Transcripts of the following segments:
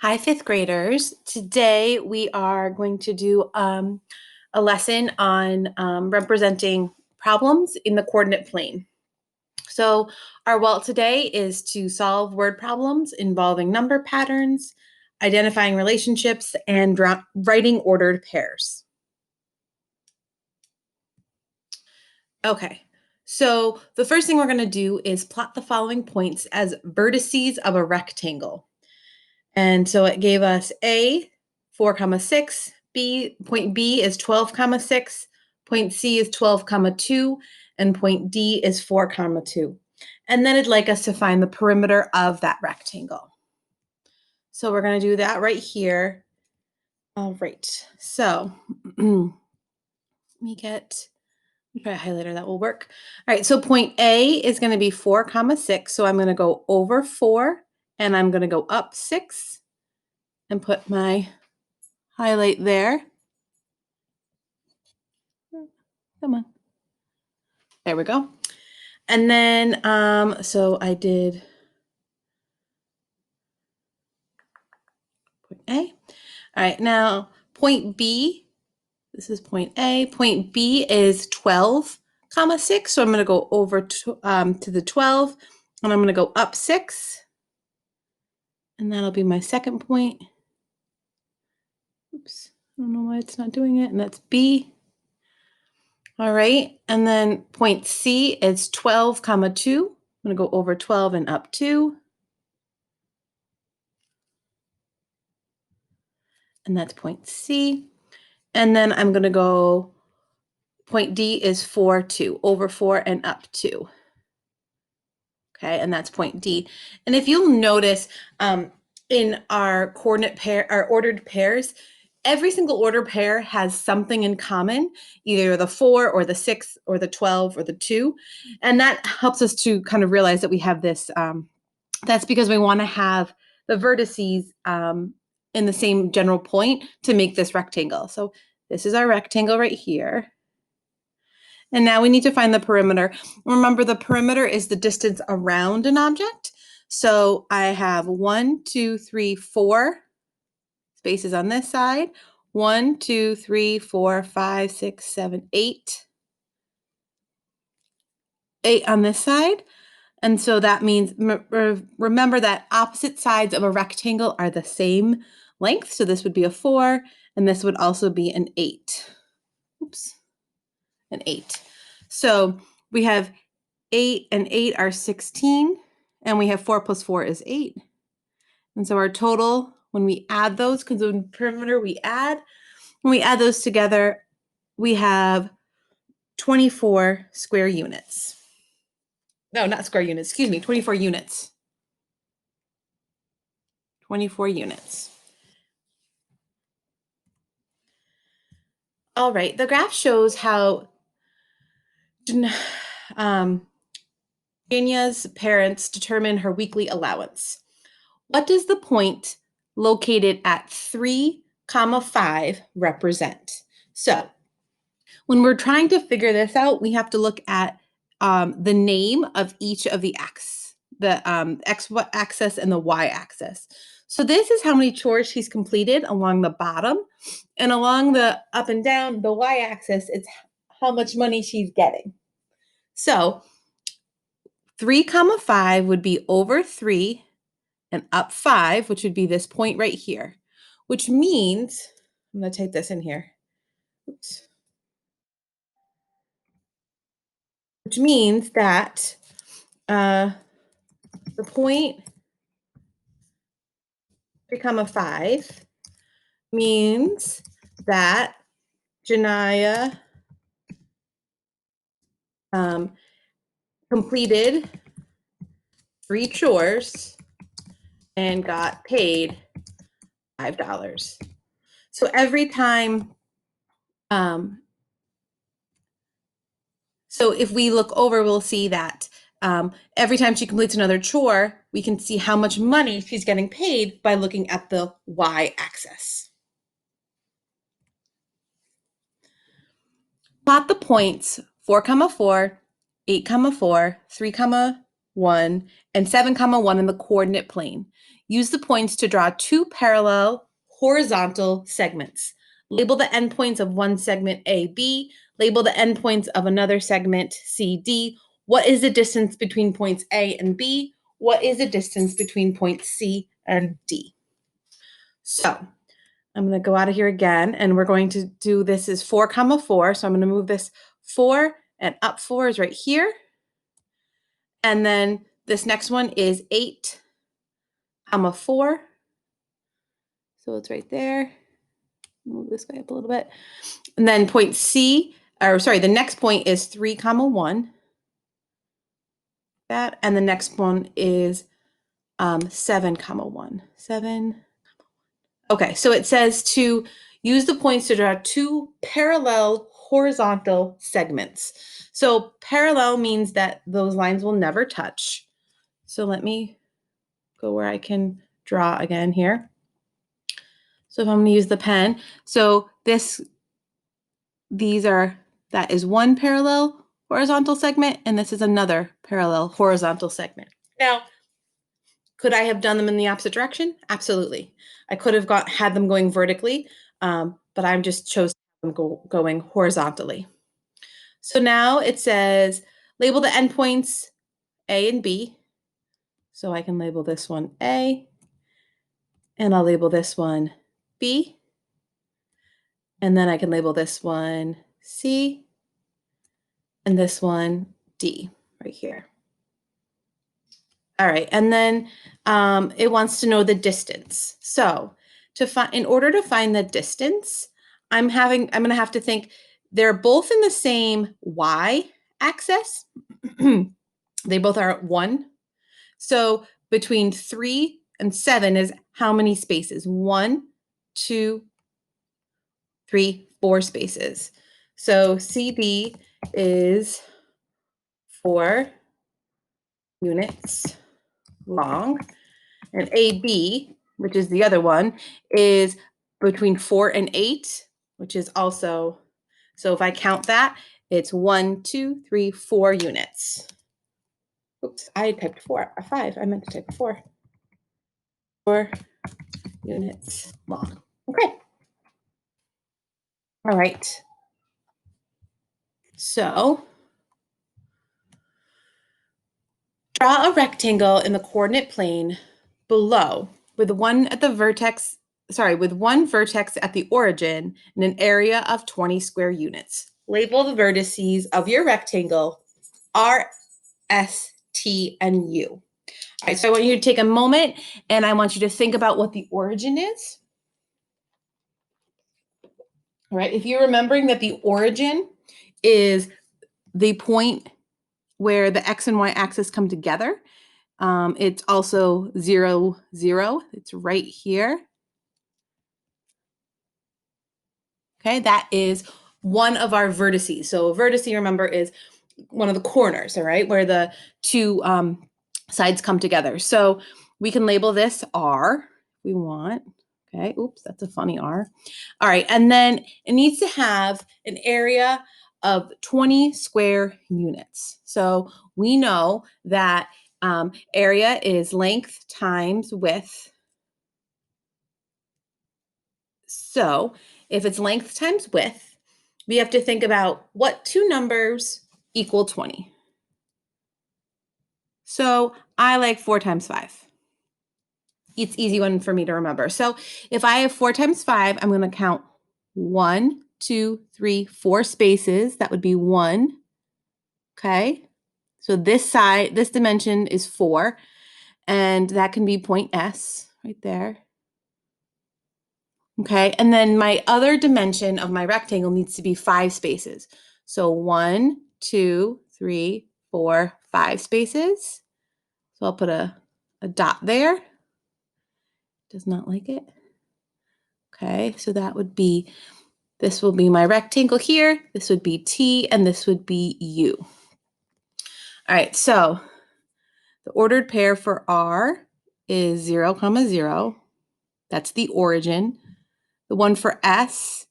Hi, fifth graders. Today we are going to do a lesson on representing problems in the coordinate plane. So our WALT today is to solve word problems involving number patterns, identifying relationships, and writing ordered pairs. Okay, so the first thing we're going to do is plot the following points as vertices of a rectangle. And so it gave us A, 4 comma 6, point B is 12 comma 6, point C is 12 comma 2, and point D is 4 comma 2. And then it'd like us to find the perimeter of that rectangle. So we're going to do that right here. All right, so let me get a highlighter that will work. All right, so point A is going to be 4 comma 6. So I'm going to go over 4 and I'm going to go up 6 and put my highlight there. Come on. There we go. And then, so I did point A. All right, now point B, this is point A. Point B is 12 comma 6. So I'm going to go over to the 12 and I'm going to go up 6. And that'll be my second point. Oops, I don't know why it's not doing it. And that's B. All right, and then point C is 12 comma 2. I'm going to go over 12 and up 2. And that's point C. And then I'm going to go, point D is 4, 2, over 4 and up 2. Okay, and that's point D. And if you'll notice in our coordinate pair, our ordered pairs, every single ordered pair has something in common, either the 4 or the 6 or the 12 or the 2. And that helps us to kind of realize that we have this, that's because we want to have the vertices in the same general point to make this rectangle. So this is our rectangle right here. And now we need to find the perimeter. Remember, the perimeter is the distance around an object. So I have 1, 2, 3, 4 spaces on this side. 1, 2, 3, 4, 5, 6, 7, 8. 8 on this side. And so that means, remember that opposite sides of a rectangle are the same length. So this would be a 4, and this would also be an 8. Oops, an 8. So we have 8 and 8 are 16, and we have 4 plus 4 is 8. And so our total, when we add those, because in perimeter we add, when we add those together, we have 24 square units. No, not square units, excuse me, 24 units. 24 units. All right, the graph shows how Janya's parents determine her weekly allowance. What does the point located at 3, 5 represent? So when we're trying to figure this out, we have to look at the name of each of the x-axis and the y-axis. So this is how many chores she's completed along the bottom, and along the up and down, the y-axis, it's how much money she's getting. So 3, 5 would be over 3 and up 5, which would be this point right here, which means, I'm going to type this in here. Oops. Which means that the point 3, 5 means that Janaya completed 3 chores and got paid $5. So every time, so if we look over, we'll see that every time she completes another chore, we can see how much money she's getting paid by looking at the y-axis. Plot the points 4, 4, 8, 4, 3, 1, and 7, comma 1 in the coordinate plane. Use the points to draw two parallel horizontal segments. Label the endpoints of one segment AB. Label the endpoints of another segment CD. What is the distance between points A and B? What is the distance between points C and D? So I'm going to go out of here again, and we're going to do this is 4, comma 4. So I'm going to move this 4, and up 4 is right here. And then this next one is 8, comma 4. So it's right there. Move this guy up a little bit. And then point C, or sorry, the next point is 3, comma 1. That, and the next one is 7, comma 1. 7. Okay, so it says to use the points to draw two parallel horizontal segments. So parallel means that those lines will never touch. So let me go where I can draw again here. So if I'm going to use the pen, so that is one parallel horizontal segment, and this is another parallel horizontal segment. Now, could I have done them in the opposite direction? Absolutely. I could have had them going vertically, but I'm just chose them going horizontally. So now it says label the endpoints A and B. So I can label this one A, and I'll label this one B, and then I can label this one C, and this one D right here. All right, and then it wants to know the distance. So in order to find the distance, I'm going to have to think they're both in the same y axis. They both are at 1. So between 3 and 7 is how many spaces? 1, 2, 3, 4 spaces. So CD is 4 units long, and AB, which is the other one, is between 4 and 8, which is also, so if I count that, it's 1, 2, 3, 4 units. Oops, I typed 5. I meant to type 4. 4 units long. Okay. All right. So draw a rectangle in the coordinate plane below with one vertex at the origin and an area of 20 square units. Label the vertices of your rectangle R, S, T, and U. All right, so I want you to take a moment and I want you to think about what the origin is. All right, if you're remembering that the origin is the point where the X and Y axis come together, it's also 0, 0. It's right here. Okay, that is one of our vertices. So a vertice, remember, is one of the corners, all right, where the two sides come together. So we can label this R if we want. Okay, oops, that's a funny R. All right, and then it needs to have an area of 20 square units. So we know that area is length times width. So if it's length times width, we have to think about what two numbers equal 20. So I like 4 times 5. It's easy one for me to remember. So if I have 4 times 5, I'm going to count 1, 2, 3, 4 spaces. That would be 1. Okay. So this dimension is 4, and that can be point S right there. Okay, and then my other dimension of my rectangle needs to be 5 spaces. So 1, 2, 3, 4, 5 spaces. So I'll put a dot there. Does not like it. Okay, so that would be, this will be my rectangle here, this would be T, and this would be U. All right, so the ordered pair for R is 0, 0. That's the origin. The one for S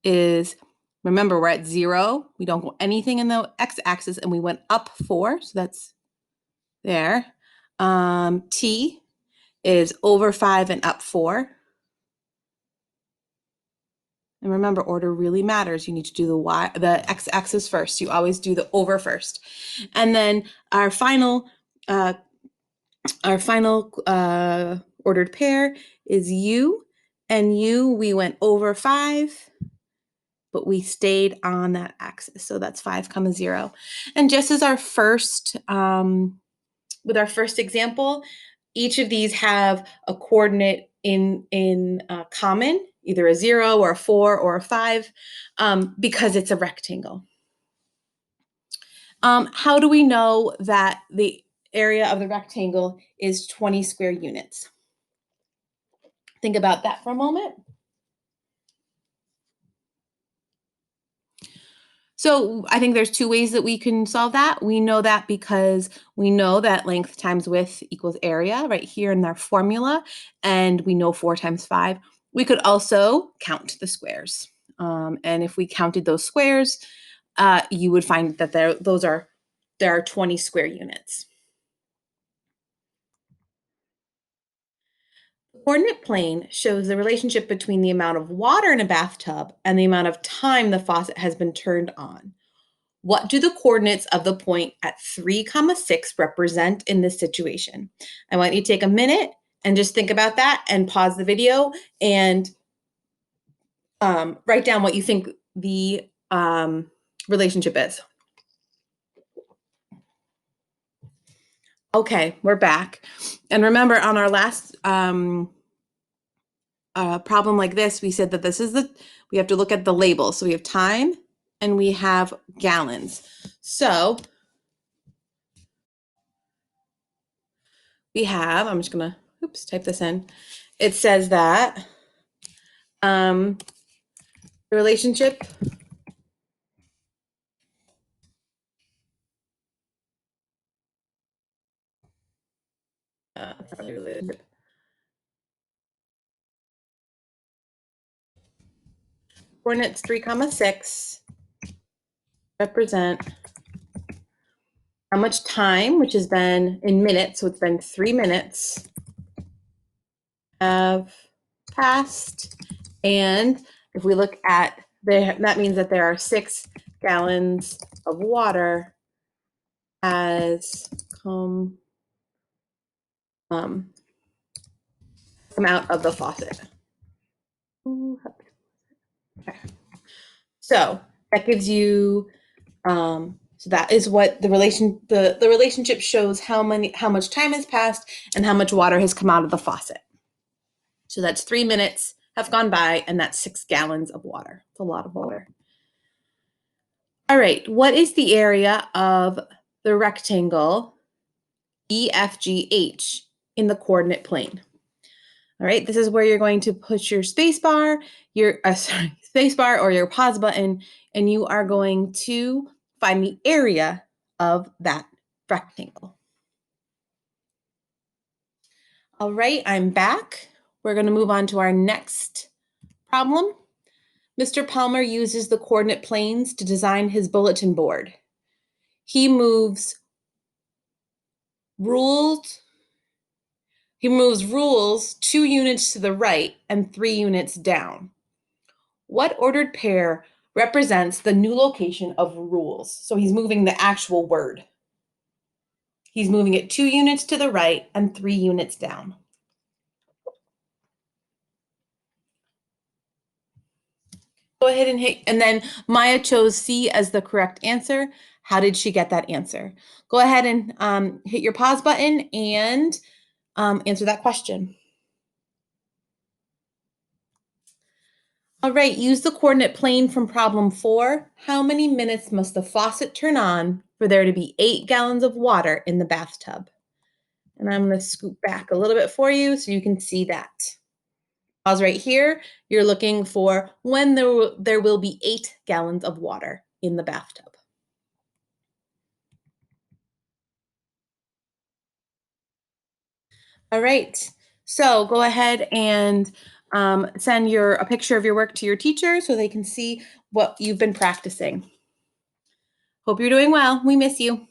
is, remember, we're at 0. We don't go anything in the x-axis, and we went up 4. So that's there. T is over 5 and up 4. And remember, order really matters. You need to do the x-axis first. You always do the over first. And then our final ordered pair is U. And U, we went over 5, but we stayed on that axis. So that's 5, 0. And just as our first, with our first example, each of these have a coordinate in common, either a 0 or a 4 or a 5, because it's a rectangle. How do we know that the area of the rectangle is 20 square units? Think about that for a moment. So I think there's 2 ways that we can solve that. We know that because we know that length times width equals area right here in our formula, and we know 4 times 5. We could also count the squares. And if we counted those squares, you would find that there are 20 square units. The coordinate plane shows the relationship between the amount of water in a bathtub and the amount of time the faucet has been turned on. What do the coordinates of the point at 3, 6 represent in this situation? I want you to take a minute and just think about that and pause the video and write down what you think the relationship is. Okay, we're back. And remember, on our last problem like this, we said that we have to look at the label. So we have time and we have gallons. So we have, I'm just gonna, type this in. It says that the relationship coordinates 3, 6 represent how much time, which has been in minutes, so it's been 3 minutes, have passed. And if we look at that means that there are 6 gallons of water has come out of the faucet. Okay. So that gives you so that is what the relationship shows how much time has passed and how much water has come out of the faucet. So that's 3 minutes have gone by, and that's 6 gallons of water. It's a lot of water. All right, what is the area of the rectangle EFGH in the coordinate plane? All right, this is where you're going to push your space bar, or your pause button, and you are going to find the area of that rectangle. All right, I'm back. We're going to move on to our next problem. Mr. Palmer uses the coordinate planes to design his bulletin board. He moves rules 2 units to the right and 3 units down. What ordered pair represents the new location of rules? So he's moving the actual word. He's moving it 2 units to the right and 3 units down. Go ahead and hit, and then Maya chose C as the correct answer. How did she get that answer? Go ahead and hit your pause button and answer that question. All right, use the coordinate plane from problem 4. How many minutes must the faucet turn on for there to be 8 gallons of water in the bathtub? And I'm going to scoot back a little bit for you so you can see that. Pause right here. You're looking for when there will be 8 gallons of water in the bathtub. All right, so go ahead and send a picture of your work to your teacher so they can see what you've been practicing. Hope you're doing well. We miss you.